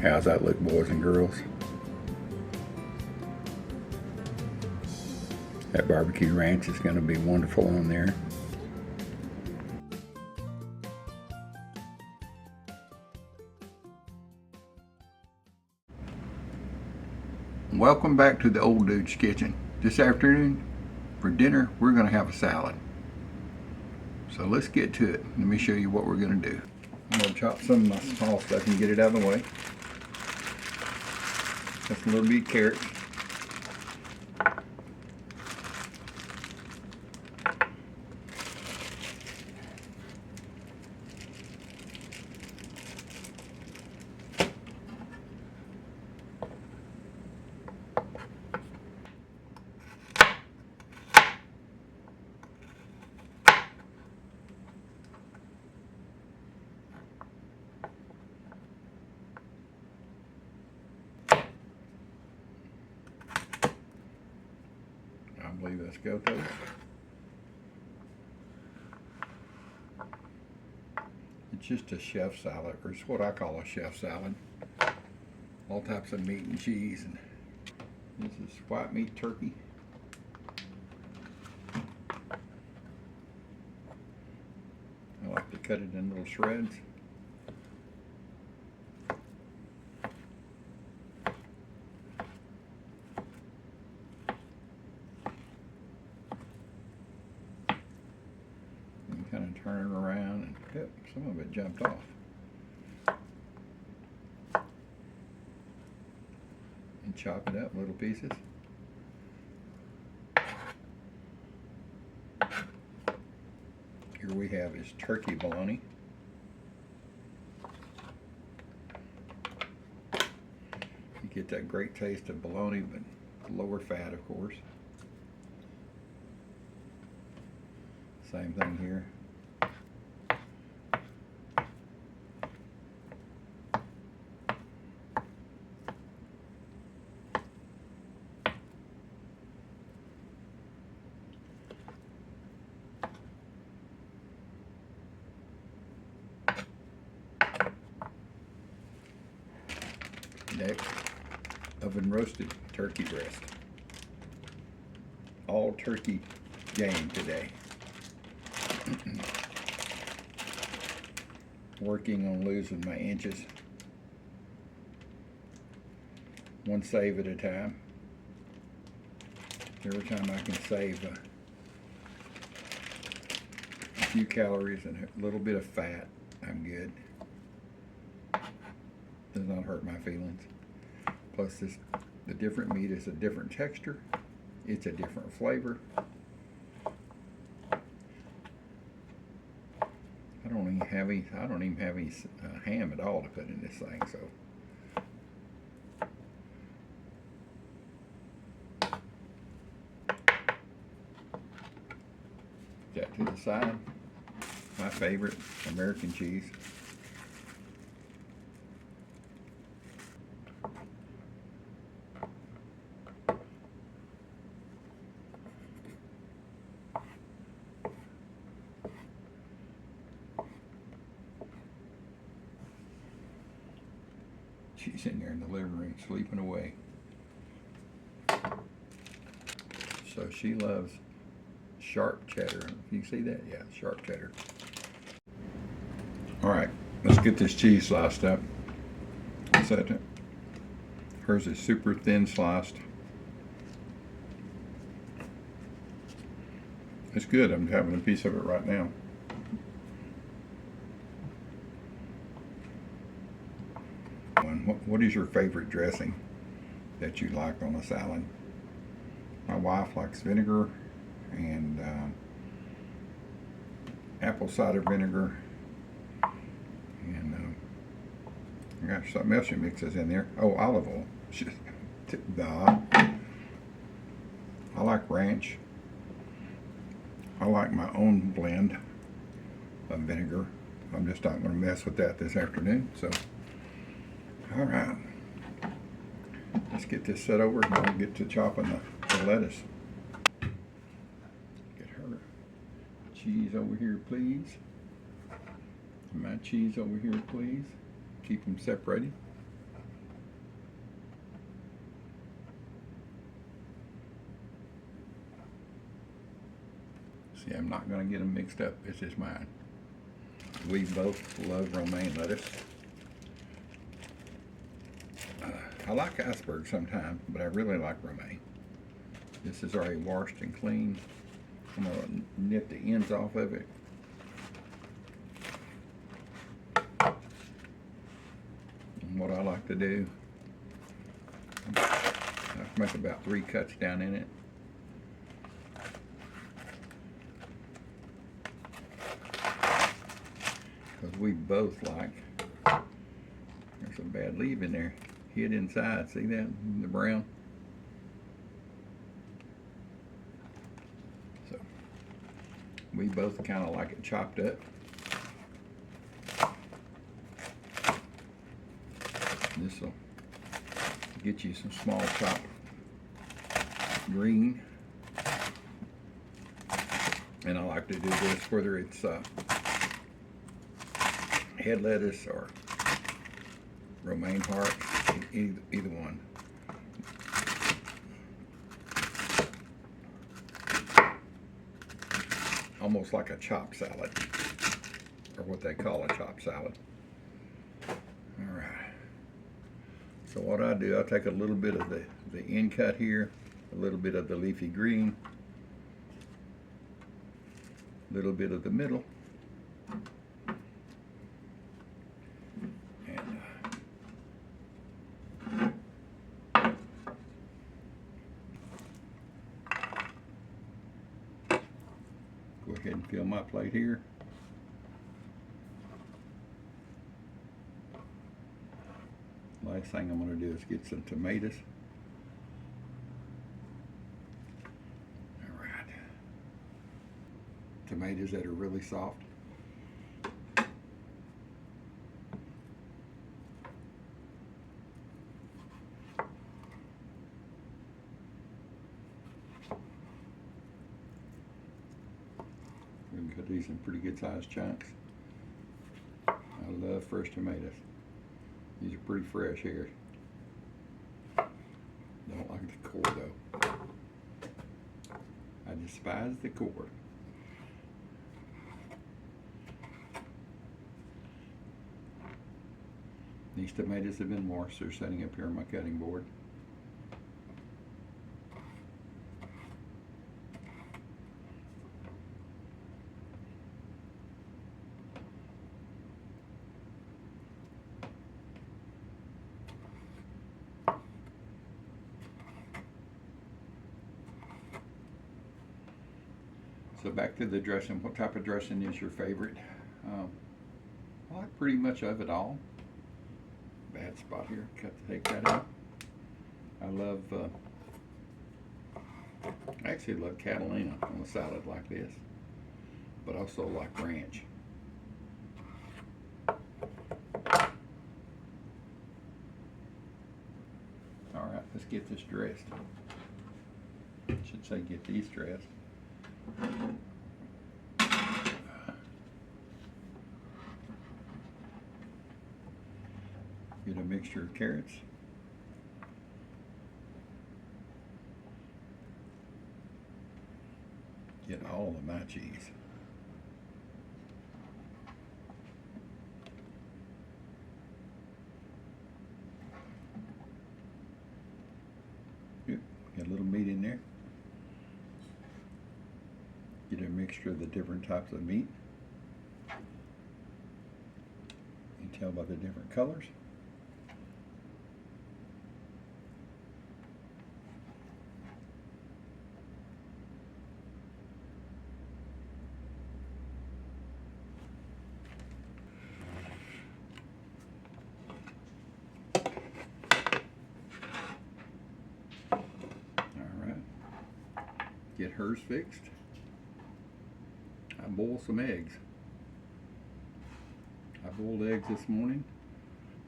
How's that look, boys and girls? That barbecue ranch is going to be wonderful on there. Welcome back to the Old Dude's Kitchen. This afternoon, for dinner, we're going to have a salad. So let's get to it. Let me show you what we're going to do. I'm going to chop some of my small stuff and get it out of the way. Just a little bit of carrots. I believe that's go to. It's just a chef salad, or it's what I call a chef salad. All types of meat and cheese, and this is white meat turkey. I like to cut it in little shreds. And kind of turn it around, and yep, some of it jumped off. And chop it up in little pieces. Here we have is turkey bologna. You get that great taste of bologna, but lower fat, of course. Same thing here. Next, oven roasted turkey breast. All turkey game today. Working on losing my inches. One save at a time. Every time I can save a few calories and a little bit of fat, I'm good. Does not hurt my feelings. Plus the different meat is a different texture. It's a different flavor. I don't even have any ham at all to put in this thing, so. That to the side. My favorite, American cheese. She's in there in the living room sleeping away. So she loves sharp cheddar. You see that? Yeah, sharp cheddar. All right, let's get this cheese sliced up. What's that? Hers is super thin sliced. It's good. I'm having a piece of it right now. What is your favorite dressing that you like on a salad? My wife likes vinegar and apple cider vinegar, and I got something else she mixes in there. Oh, olive oil. I like ranch. I like my own blend of vinegar. I'm just not going to mess with that this afternoon. So, all right, let's get this set over and I'll get to chopping the lettuce. Get her cheese over here, please. My cheese over here, please. Keep them separated. See, I'm not going to get them mixed up. This is mine. We both love romaine lettuce. I like iceberg sometimes, but I really like romaine. This is already washed and clean. I'm going to nip the ends off of it. And what I like to do, I make about 3 cuts down in it. Because we both like, there's a bad leaf in there, hid inside, see that, the brown? So, we both kind of like it chopped up. This will get you some small chopped green. And I like to do this whether it's head lettuce or romaine heart, either one. Almost like a chopped salad, or what they call a chopped salad. All right. So what I do, I take a little bit of the end cut here, a little bit of the leafy green, a little bit of the middle, and go ahead and fill my plate here. Last thing I'm going to do is get some tomatoes. All right. Tomatoes that are really soft. We can cut these in pretty good sized chunks. I love fresh tomatoes. These are pretty fresh here. Don't like the core though. I despise the core. These tomatoes have been washed. They're sitting up here on my cutting board. So back to the dressing. What type of dressing is your favorite? I like pretty much of it all. Bad spot here. Take that out. I actually love Catalina on a salad like this, but also like ranch. All right, let's get this dressed. I should say get these dressed. Get a mixture of carrots. Get all of my cheese. Yep, got a little meat in there. Get a mixture of the different types of meat. You can tell by the different colors. Get hers fixed. I boiled some eggs. I boiled eggs this morning.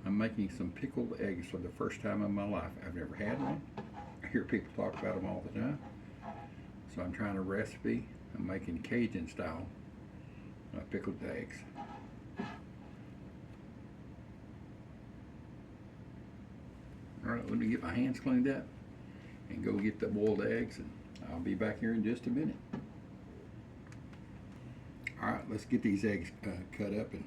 I'm making some pickled eggs for the first time in my life. I've never had one. I hear people talk about them all the time. So I'm trying a recipe. I'm making Cajun style pickled eggs. All right, let me get my hands cleaned up and go get the boiled eggs, and I'll be back here in just a minute. Alright, let's get these eggs cut up. And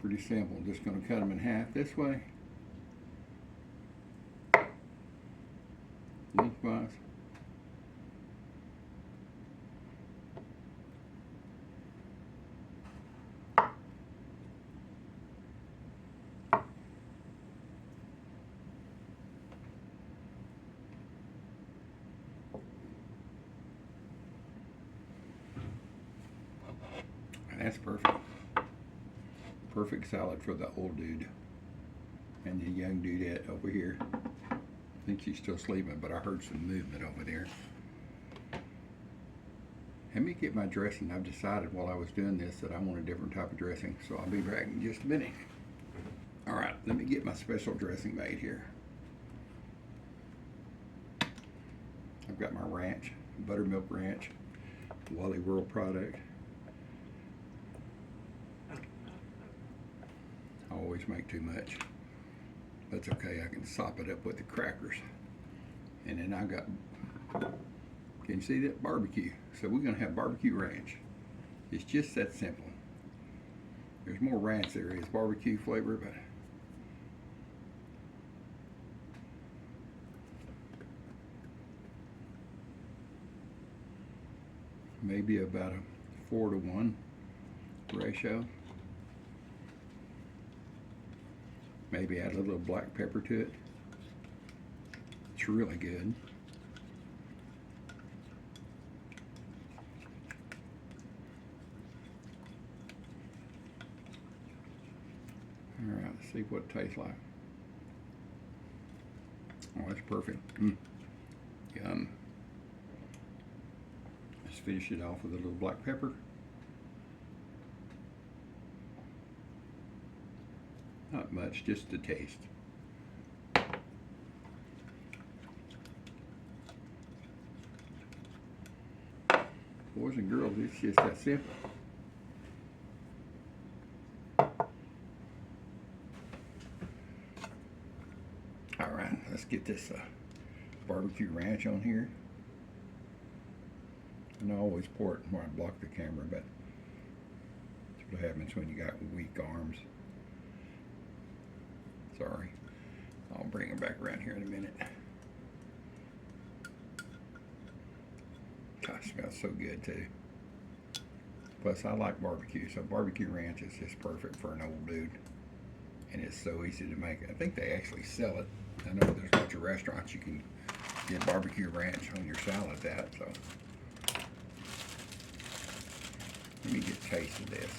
pretty simple. I'm just going to cut them in half this way, lengthwise. And that's perfect. Perfect salad for the old dude and the young dudette over here. I think she's still sleeping, but I heard some movement over there. Let me get my dressing. I've decided while I was doing this that I want a different type of dressing, so I'll be back in just a minute. All right, let me get my special dressing made here. I've got my ranch, buttermilk ranch, Wally World product. I always make too much. That's okay, I can sop it up with the crackers. And then I got, can you see that? Barbecue. So we're gonna have barbecue ranch. It's just that simple. There's more ranch there is barbecue flavor, but maybe about a 4-to-1 ratio. Maybe add a little black pepper to it. It's really good. All right, let's see what it tastes like. Oh, that's perfect. Yum. Let's finish it off with a little black pepper. Not much, just a taste. Boys and girls, it's just that simple. All right, let's get this barbecue ranch on here. And I always pour it when I block the camera, but that's what happens when you got weak arms. Sorry. I'll bring them back around here in a minute. Gosh, it smells so good too. Plus I like barbecue, so barbecue ranch is just perfect for an old dude. And it's so easy to make. I think they actually sell it. I know there's a bunch of restaurants you can get barbecue ranch on your salad at, so. Let me get a taste of this.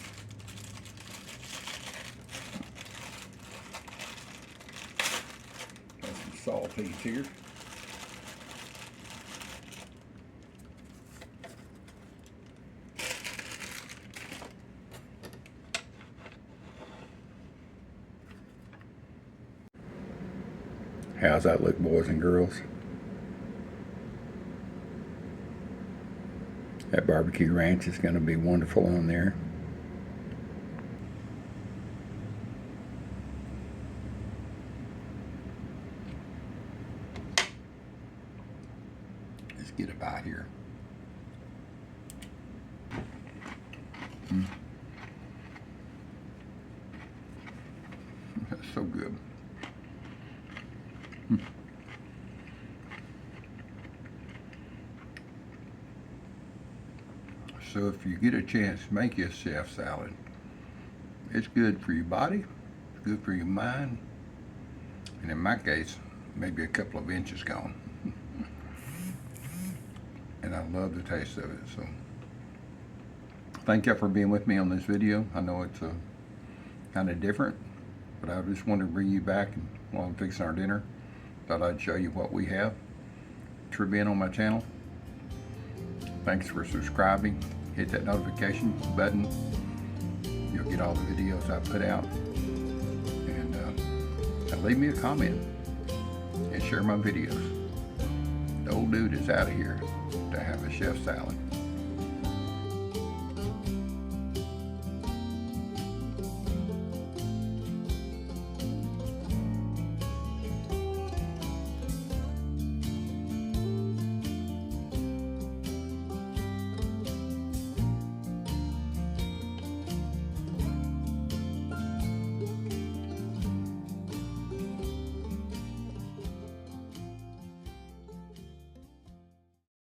Got some saltines here. How's that look, boys and girls? That barbecue ranch is going to be wonderful on there. Let's get a bite here. That's so good. So if you get a chance, make you a chef salad. It's good for your body, it's good for your mind, and in my case, maybe a couple of inches gone. And I love the taste of it. So thank you for being with me on this video. I know it's kind of different, but I just wanted to bring you back while I'm fixing our dinner. Thought I'd show you what we have. Thanks for being on my channel. Thanks for subscribing. Hit that notification button. You'll get all the videos I put out. And leave me a comment and share my videos. The old dude is out of here to have a chef salad.